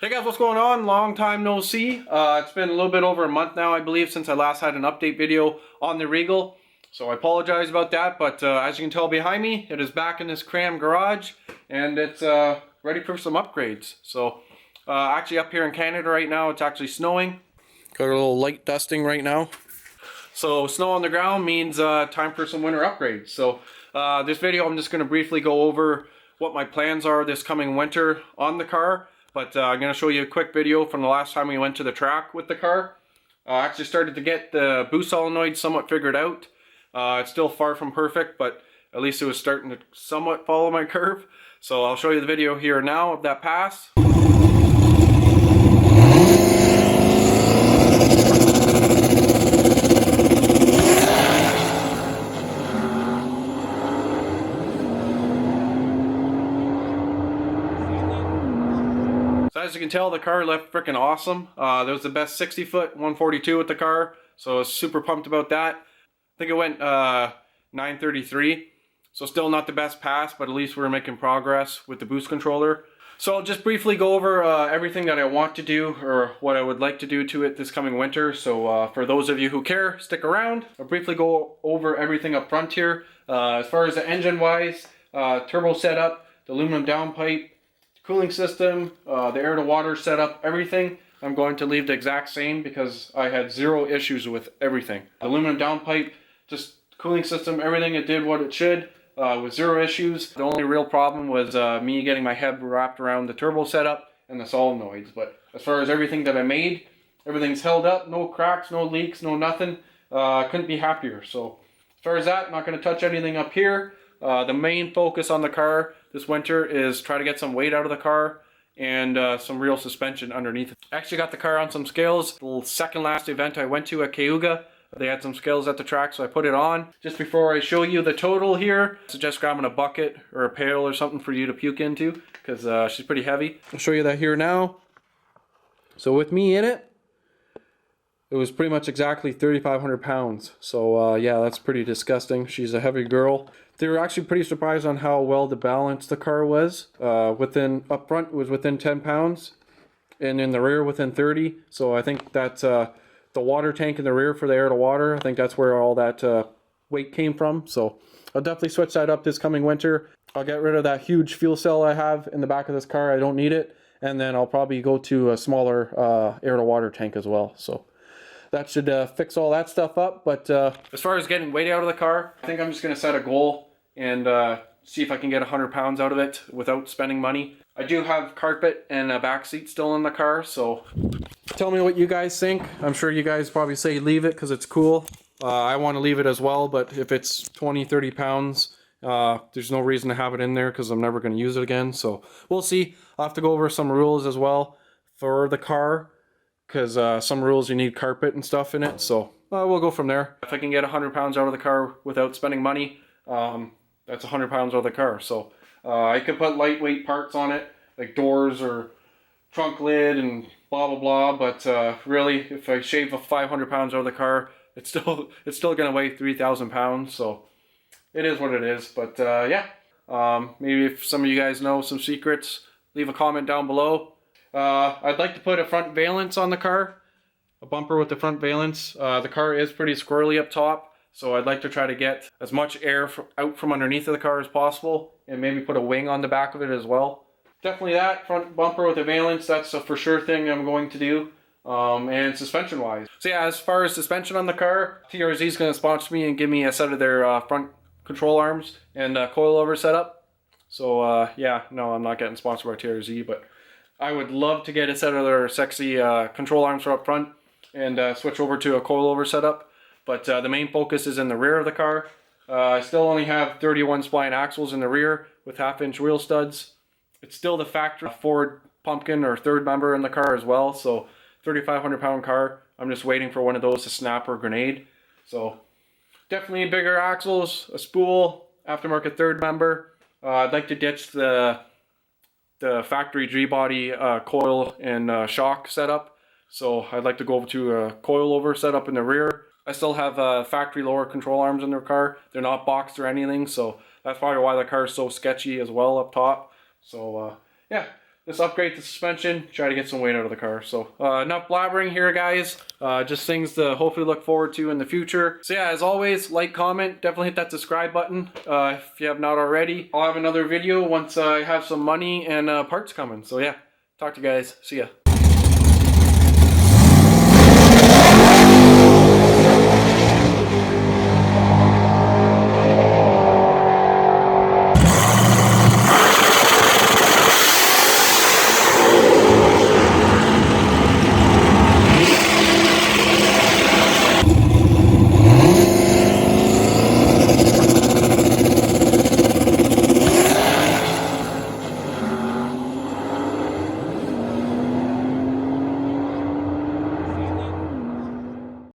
Hey guys, what's going on? Long time no see. It's been a little bit over a month now, I believe, since I last had an update video on the Regal. So I apologize about that, but as you can tell behind me, it is back in this cram garage, and it's ready for some upgrades. So actually up here in Canada right now, it's actually snowing. Got a little light dusting right now. So snow on the ground means time for some winter upgrades. So this video, I'm just going to briefly go over what my plans are this coming winter on the car. But I'm going to show you a quick video from the last time we went to the track with the car. I actually started to get the boost solenoid somewhat figured out. It's still far from perfect, but at least it was starting to somewhat follow my curve. So I'll show you the video here now of that pass. So as you can tell, the car left freaking awesome. That was the best 60 foot 142 with the car, so I was super pumped about that. I think it went 933, so still not the best pass, but at least we're making progress with the boost controller. So I'll just briefly go over everything that I want to do, or what I would like to do to it this coming winter. So for those of you who care, stick around. I'll briefly go over everything up front here. As far as the engine wise, turbo setup, the aluminum downpipe, cooling system, the air to water setup, everything I'm going to leave the exact same because I had zero issues with everything. The aluminum downpipe, just cooling system, everything it did what it should with zero issues. The only real problem was me getting my head wrapped around the turbo setup and the solenoids. But as far as everything that I made, everything's held up, no cracks, no leaks, no nothing. Couldn't be happier. So as far as that, I'm not going to touch anything up here. The main focus on the car this winter is try to get some weight out of the car and some real suspension underneath it. I actually got the car on some scales. The second last event I went to at Cayuga, they had some scales at the track, so I put it on. Just before I show you the total here, I suggest grabbing a bucket or a pail or something for you to puke into, because she's pretty heavy. I'll show you that here now. So with me in it, it was pretty much exactly 3,500 pounds. So yeah, that's pretty disgusting. She's a heavy girl. They were actually pretty surprised on how well the balance the car was. Up front it was within 10 pounds, and in the rear within 30. So I think that's the water tank in the rear for the air to water. I think that's where all that weight came from. So I'll definitely switch that up this coming winter. I'll get rid of that huge fuel cell I have in the back of this car. I don't need it. And then I'll probably go to a smaller air to water tank as well. So that should fix all that stuff up. But as far as getting weight out of the car, I think I'm just going to set a goal and see if I can get 100 pounds out of it without spending money. I do have carpet and a back seat still in the car, so tell me what you guys think. I'm sure you guys probably say leave it because it's cool. I want to leave it as well, but if it's 20, 30 pounds, there's no reason to have it in there because I'm never going to use it again. So we'll see. I'll have to go over some rules as well for the car, because some rules you need carpet and stuff in it. So we'll go from there. If I can get 100 pounds out of the car without spending money, that's 100 pounds out of the car. So I could put lightweight parts on it, like doors or trunk lid and blah blah blah. But really, if I shave 500 pounds out of the car, it's still gonna weigh 3,000 pounds. So it is what it is. But yeah, maybe if some of you guys know some secrets, leave a comment down below. I'd like to put a front valance on the car, a bumper with the front valance. The car is pretty squirrely up top. So I'd like to try to get as much air out from underneath of the car as possible, and maybe put a wing on the back of it as well. Definitely that front bumper with a valance, that's a for sure thing I'm going to do. And suspension wise. So yeah, as far as suspension on the car, TRZ is going to sponsor me and give me a set of their front control arms and coilover setup. So yeah, no, I'm not getting sponsored by TRZ, but I would love to get a set of their sexy control arms for up front and switch over to a coilover setup. But the main focus is in the rear of the car. I still only have 31 spline axles in the rear with 1/2-inch wheel studs. It's still the factory Ford pumpkin or third member in the car as well. So 3,500 pound car. I'm just waiting for one of those to snap or grenade. So definitely bigger axles, a spool, aftermarket third member. I'd like to ditch the factory G-body coil and shock setup. So I'd like to go over to a coilover setup in the rear. I still have factory lower control arms in their car. They're not boxed or anything, so that's probably why the car is so sketchy as well up top. So yeah, Just upgrade the suspension, try to get some weight out of the car. So enough blabbering here, guys. Just things to hopefully look forward to in the future. So yeah, as always, like, comment, definitely hit that subscribe button if you have not already. I'll have another video once I have some money and parts coming. So yeah, talk to you guys. See ya.